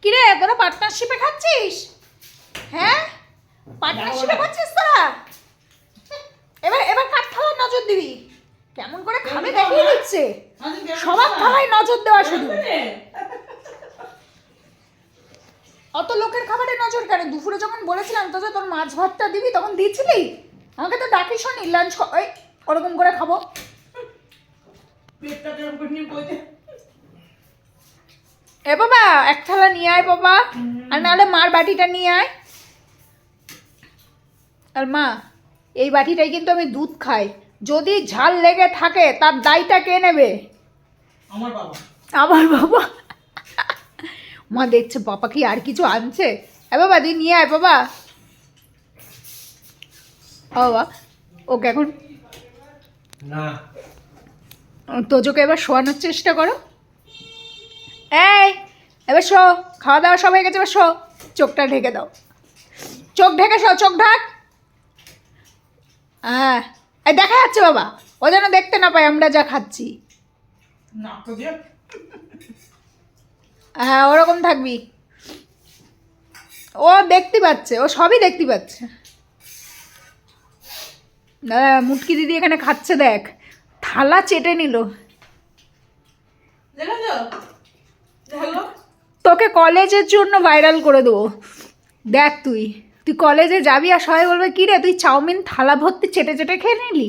কিরে তোরা পার্টনারশিপে খাচ্ছিস? হ্যাঁ, পার্টনারশিপে খাচ্ছিস তোরা? এবার এবার কার থালায় নজর দিবি? কেমন করে খাবে দেখিয়ে দিচ্ছে। সবার থালায় নজর দেওয়া শুধু। অত লোকের খাবারে নজর কেন? দুপুরে যখন বলেছিলাম তোর মাছ ভাতটা দিবি তখন দিয়েছিলি? আমাকে তো ডাকিস নি লাঞ্চ ওরকম করে খাবো। এ বাবা এক থালা নিয়ে আয় বাবা, আর নাহলে মার বাটিটা নিয়ে আয়। আর মা, এই বাটিটাই কিন্তু আমি দুধ খাই, যদি ঝাল লেগে থাকে তার দায়টা কে নেবে? আমার বাবা। আমার বাবা। মা দেখছে বাবা কি আর কিছু আনছে। এ বাবা তুই নিয়ে আয় বাবা। বাবা ওকে এখন না, তোজোকে এবার শোয়ানোর চেষ্টা করো। এই এবার শো, খাওয়া দাওয়া সব হয়ে গেছে, এবার শো। চোখটা ঢেকে দাও, চোখ ঢেকে শো, চোখ ঢাক। হ্যাঁ এই দেখা যাচ্ছে বাবা, ও যেন দেখতে না পায় আমরা যা খাচ্ছি। না তো দিয়ে হ্যাঁ ওরকম থাকবি, ও দেখতে পাচ্ছে, ও সবই দেখতে পাচ্ছে। মুটকি দিদি এখানে খাচ্ছে, দেখ থালা চেটে নিল। তোকে কলেজের জন্য ভাইরাল করে দেবো, দেখ তুই তুই কলেজে যাবি আর সবাই বলবে কি রে তুই চাউমিন থালা ভর্তি চেটে চেটে খেয়ে নিলি।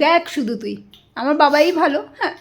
দেখ শুধু তুই, আমার বাবাই ভালো। হ্যাঁ